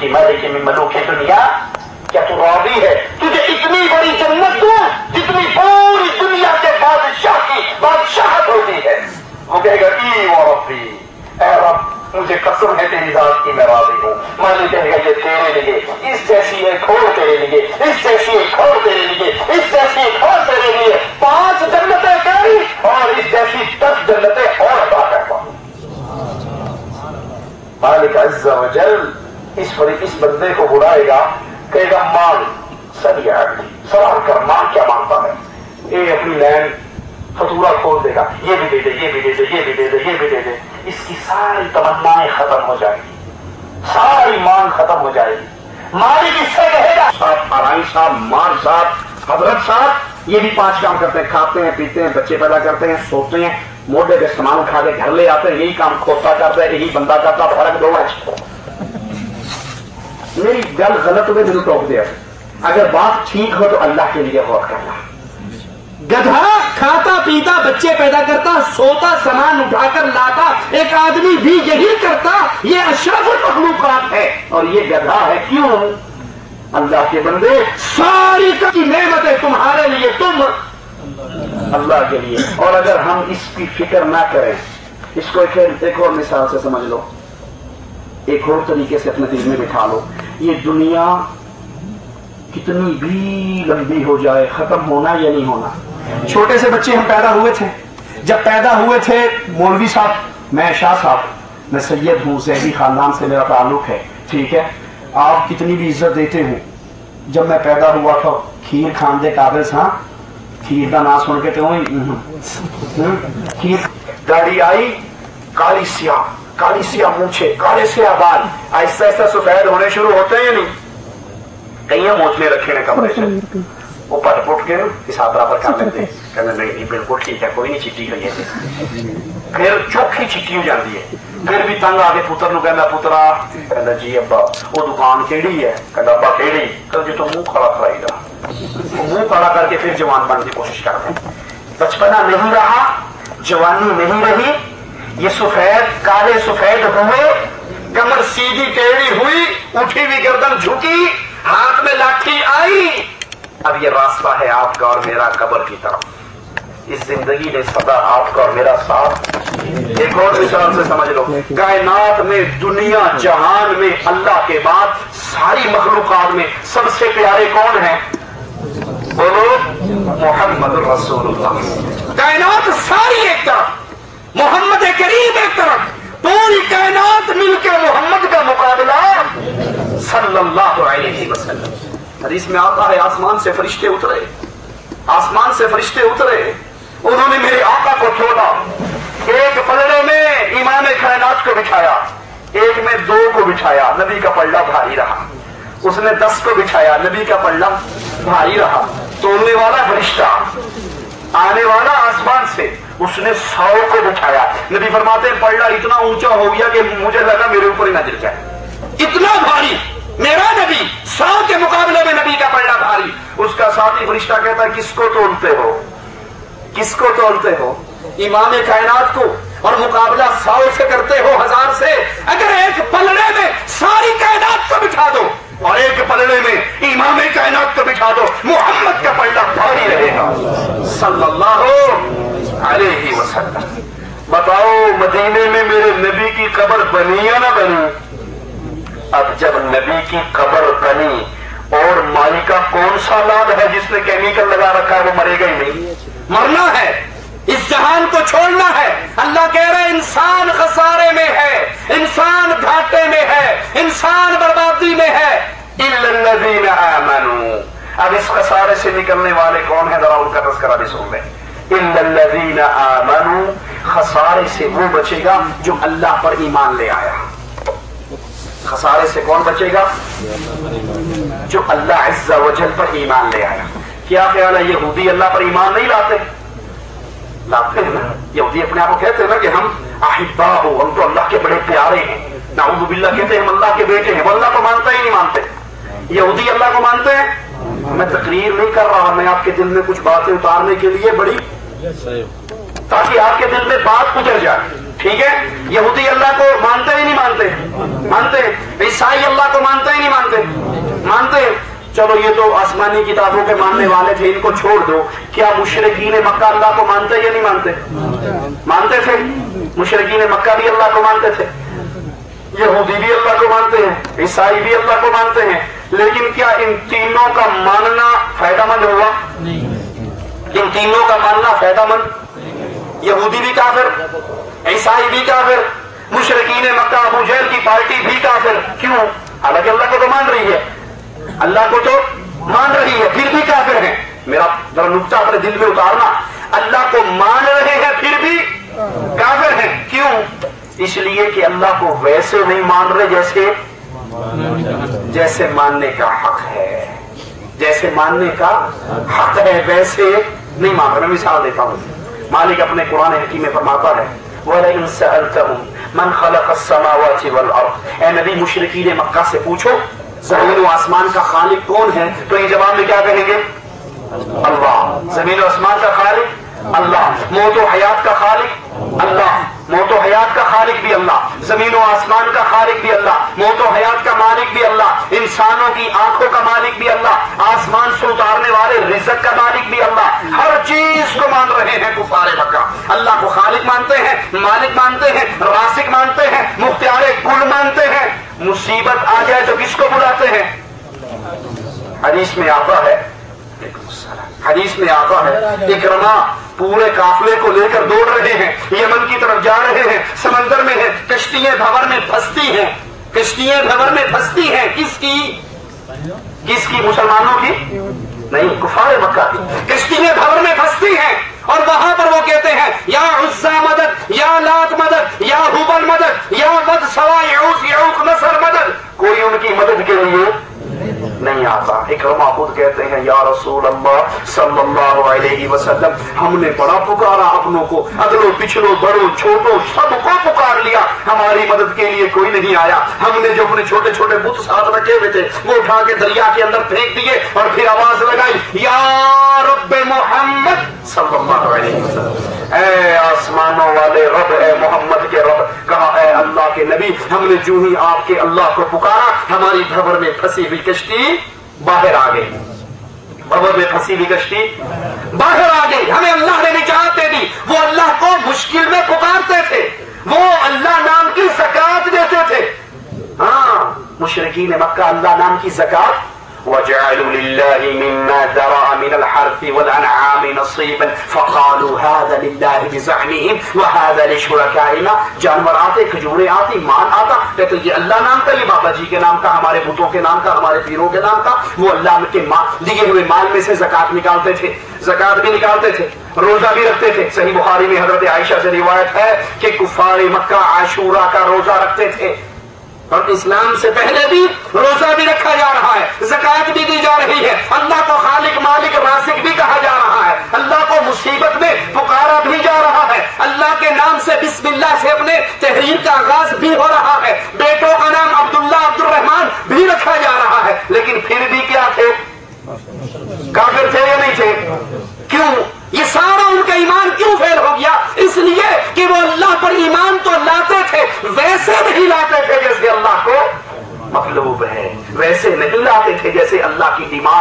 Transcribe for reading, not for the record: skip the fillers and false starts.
की मालिक मिन मलूक दुनिया, क्या तू राजी है तुझे इतनी बड़ी जन्नत दूं जितनी पूरी दुनिया के बादशाह की बादशाहत होती है? वो कहेगा ई व रब्बी, ऐ रब मुझे कसम है तेरी जात की मैं राजी हूँ। मालिक कहेगा ये तेरे लिए, इस जैसी एक और तेरे लिए, इस जैसी एक और तेरे लिए, इस जैसी एक और तेरे लिए, 5 जन्नतें तेरी और इस जैसी 10 जन्नतें और अता करता। मालिक अज़्ज़ा व जल इस बंदे को बुलाएगा, कहेगा मांग, सब याद सवाल कर, मांग क्या मांगता है? ये अपनी लैंड फतूरा खोल देगा, ये भी दे दे, ये भी दे दे, ये भी दे दे, ये भी दे दे। इसकी सारी तमन्नाएं खत्म हो जाएगी, सारी मांग खत्म हो जाएगी। मालिक इससे कहेगा साहब, आराई साहब, मार साहब, हजरत साहब, ये भी 5 काम करते हैं, खाते हैं, पीते हैं, बच्चे पैदा करते हैं, सोते हैं, मोटे के सामान उठा के घर ले आते हैं, यही काम खोता करता है, यही बंदा करता, फर्क दो है। मेरी गल गलत हुए मेरे टोक दे, अगर बात ठीक हो तो अल्लाह के लिए गौर करना। गधा खाता पीता बच्चे पैदा करता सोता सामान उठाकर लाता, एक आदमी भी यही करता, ये अशरफुल मखलूकात है और ये गधा है। क्यों? अल्लाह के बंदे, सारी की नेमतें तुम्हारे लिए, तुम अल्लाह के लिए। और अगर हम इसकी फिक्र ना करें, इसको एक और मिसाल से समझ लो, एक और तरीके से अपने दिल में बिठा लो, ये दुनिया कितनी भी लंबी हो जाए, खत्म होना या नहीं होना। छोटे से बच्चे हम पैदा हुए थे, जब पैदा हुए थे मौलवी साहब, मैं शाह साहब, मैं सैयद हूँ, ज़ैदी खानदान से मेरा ताल्लुक है, ठीक है, आप कितनी भी इज्जत देते हो। जब मैं पैदा हुआ था खीर खान दे काबिल सा, खीर का नाम सुन के तो खीर, गाड़ी आई, काली सिया मूछे, काले से बाल, ऐसा ऐसा सफेद होने शुरू होते हैं नहीं, कई मोचने रखे ने कमरे से, वो पट पुट के हिसाब बराबर कर लेते, कहते नहीं बिल्कुल ठीक है, कोई नहीं चिट्टी गई है। फिर चौखी चिट्टी हो जाती है, फिर भी तंग आके पुत्र नु कहना, पुत्रा कहना जी अब्बा वो दुकान केड़ी है, कहना अब्बा केड़ी, कहते जो तो मुंह खड़ा कराईगा, मुंह खड़ा करके फिर जवान बनने की कोशिश करते। बचपना नहीं रहा, जवानी नहीं रही, ये सफेद काले सफेद हुए, कमर सीधी टेढ़ी हुई, उठी हुई गर्दन झुकी, हाथ में लाठी आई, अब ये रास्ता है आपका और मेरा कब्र की तरफ। इस जिंदगी ने सदा आपका और मेरा साथ। एक और मिसाल से समझ लो, कायनात में, दुनिया जहान में, अल्लाह के बाद सारी मखलूकात में सबसे प्यारे कौन है? बोलो, मोहम्मद रसूलुल्लाह। कायनात सारी एक तरफ, मोहम्मद करीम एक तरफ, पूरी कायनात मिलकर मोहम्मद का मुकाबला सल्लल्लाहु अलैहि वसल्लम। हदीस में आता है आसमान से फरिश्ते उतरे, आसमान से फरिश्ते उतरे, उन्होंने मेरे आका को छोड़ा, एक पलड़े में इमाम कायनात को बिठाया, एक में 2 को बिठाया, नबी का पल्ला भारी रहा, उसने 10 को बिठाया, नबी का पल्ला भारी रहा। तोलने वाला फरिश्ता आने वाला आसमान से, उसने 100 को बिठाया। नबी फरमाते हैं पल्ला इतना ऊंचा हो गया कि मुझे लगा मेरे ऊपर ही ना गिर जाए, इतना भारी मेरा नबी, 100 के मुकाबले में नबी का पल्ला भारी। उसका साथी फरिश्ता कहता है किसको तोलते हो, किसको तोलते हो? इमाम कायनात को, और मुकाबला 100 से करते हो, 1000 से। अगर एक पलड़े में सारी कायनात को बिठा दो और एक पलड़े में इमाम कायनात को बिठा दो, मोहम्मद का पल्ला भारी रहेगा सल्लल्लाहु अलैहि वसल्लम। बताओ मदीने में मेरे नबी की कब्र बनी या ना बनी? अब जब नबी की कब्र बनी और मालिका कौन सा लाद है जिसने केमिकल लगा रखा है, वो मरेगा ही नहीं। मरना है, इस जहान को छोड़ना है। अल्लाह कह रहे इंसान खसारे में है, इंसान घाटे में है, इंसान बर्बादी में है। इल्लल्लज़ीना आमनू, अब इस खसारे से निकलने वाले कौन है, जरा उनका तज़किरा भी सुन लें। इल्लल्लज़ीना आमनू, खसारे से वो बचेगा जो अल्लाह पर ईमान ले आया। खसारे से कौन बचेगा? जो अल्लाह अज़्ज़ा वजल पर ईमान ले आया। क्या ख्याल है यहूदी अल्लाह पर ईमान नहीं लाते? लाते हैं ना। यहूदी अपने आप को कहते हैं ना कि हम अहिब्बा हो, हम तो अल्लाह के बड़े प्यारे हैं। नाऊज़ु बिल्लाह कहते हैं हम अल्लाह के बेटे हैं। वो अल्लाह को मानता ही नहीं मानते। यहूदी अल्लाह को मानते हैं। मैं तकरीर नहीं कर रहा, मैं आपके दिल में कुछ बातें उतारने के लिए बड़ी, ताकि आपके दिल में बात गुजर जाए, ٹھیک ہے؟ یہودی اللہ کو مانتے ہی نہیں مانتے؟ مانتے ہیں. عیسائی اللہ کو مانتے ہی نہیں مانتے؟ مانتے ہیں. چلو یہ تو آسمانی کتابوں کے ماننے والے تھے، ان کو چھوڑ دو. کیا مشرکین مکہ اللہ کو مانتے یا نہیں مانتے؟ مانتے تھے. مشرکین مکہ بھی اللہ کو مانتے تھے، یہودی بھی اللہ کو مانتے ہیں، عیسائی بھی اللہ کو مانتے ہیں. لیکن کیا ان تینوں کا ماننا فائدہ مند ہوا؟ ان تینوں کا ماننا فائدہ مند؟ یہودی بھی کافر، عیسائی بھی کافر، مشرکین مکہ ابو جہل کی پارٹی بھی کافر. کیوں؟ حالانکہ اللہ کو تو مان رہی ہے، اللہ کو تو مان رہی ہے، پھر بھی کافر ہیں. میرا ذرا نقطہ اپنے دل میں اتارنا، اللہ کو مان رہے ہیں پھر بھی کافر ہیں. کیوں؟ اس لیے کہ اللہ کو ویسے نہیں مان رہے جیسے ماننے کا حق ہے، جیسے ماننے کا حق ہے ویسے نہیں مان رہے. میں مثال دیتا ہوں. مالک اپنے قرآن حکیم میں فرماتا ہے وَلَئِن سَأَلْتَهُمْ مَنْ خَلَقَ السَّمَاوَاتِ وَالْأَرْضِ، اے نبی مشرکین مکہ سے پوچھو زمین و آسمان کا خالق کون ہے، تو یہ جواب میں کیا کہیں گے؟ اللہ. زمین و آسمان کا خالق اللہ، موت و حیات کا خالق اللہ، موت و حیات کا خالق بھی اللہ، زمین و آسمان کا خالق بھی اللہ، موت و حیات کا مالک بھی اللہ، انسانوں کی آنکھوں کا مالک بھی اللہ، آسمان سے اتارنے والے رزق کا مالک بھی اللہ. ہر چیز کو مان رہے ہیں کفار مکہ. اللہ کو خالق مانتے ہیں، مالک مانتے ہیں، رازق مانتے ہیں، مختار کل مانتے ہیں. مصیبت آ جائے تو کس کو بلاتے ہیں؟ حدیث میں آتا ہے، حدیث میں آتا ہے اکرما پورے قافلے کو لے کر دوڑ رہے ہیں، یمن کی طرف جا رہے ہیں، سمندر میں ہیں، کشتیاں بھنور میں پھنستی ہیں، کشتیاں بھنور میں پھنستی ہیں. کس کی؟ مسلمانوں کی نہیں، کفار مکہ کی. کشتیاں بھنور میں پھنستی ہیں اور وہاں پر وہ کہتے ہیں یا عزا مدد، یا لات مدد، یا حبل مدد، یا ود سوا یعوق یعوق نصر مدد. کوئی ان کی مدد کے لیے نہیں آتا. اکرما خود کہتے ہیں یا رسول اللہ صلی اللہ علیہ وسلم، ہم نے بڑا پکارا اپنوں کو، اگلوں پچھلوں بڑوں چھوٹوں سب کو پکار لیا، ہماری مدد کے لیے کوئی نہیں آیا. ہم نے جو اپنے چھوٹے چھوٹے بت ساتھ رکھے ہوئے تھے وہ اٹھا کے دریا کے اندر پھینک دیے اور پھر آواز لگائی یا رب محمد صلی اللہ علیہ وسلم، اے آسمانوں والے رب، اے محمد کے رب. کہا اے اللہ کے نبی، ہم نے جو ہی آپ کے اللہ کو پکارا ہماری بھنور میں پھنسی ہوئی کشتی باہر آ گئی، بھنور میں پھنسی ہوئی کشتی باہر آ گئی. ہمیں اللہ نے نجات دے دی. وہ اللہ کو مشکل میں پکارتے تھے، وہ اللہ نام کی زکات دیتے تھے. ہاں مشرکین مکہ اللہ نام کی زکات وَجَعَلُوا لِلَّهِ مِمَّا ذَرَعَ مِنَ الْحَرْثِ وَالْأَنْعَامِ نَصِيبًا فَقَالُوا هَذَا لِلَّهِ بِزَعْمِهِمْ وَهَذَا لِشُرَكَائِنَا. جانور آتے، کھجوریں آتی، مال آتا، کہتے یہ اللہ نام کا، یہ بابا جی کے نام کا، ہمارے بتوں کے نام کا، ہمارے پیروں کے نام کا. وہ اللہ کے دیے ہوئے مال میں سے زکات نکالتے تھے، زکات بھی نکالتے تھے، روزہ بھی رکھتے تھے. صحیح بخاری میں حضرت عائشہ سے روایت ہے کہ کفار مکہ عاشورہ کا روزہ رکھتے تھے، اور اسلام سے پہلے بھی روزہ بھی رکھا جا رہا ہے، زکات بھی دی جا رہی ہے، اللہ کو خالق مالک رازق بھی کہا جا رہا ہے، اللہ کو مصیبت میں پکارا بھی جا رہا ہے، اللہ کے نام سے بسم اللہ سے اپنے تحریر کا آغاز بھی ہو رہا ہے، بیٹوں کا نام عبداللہ عبد الرحمان بھی رکھا جا رہا ہے. لیکن پھر بھی کیا تھے؟ کافر تھے یا نہیں تھے؟ کیوں؟ یہ سارا ان کا ایمان کیوں فیل ہو گیا؟ اس لیے کہ وہ اللہ پر ایمان تو لاتے تھے، ویسے نہیں لاتے تھے جیسے اللہ کو مطلوب ہے، ویسے نہیں لاتے تھے جیسے اللہ کی ڈیمانڈ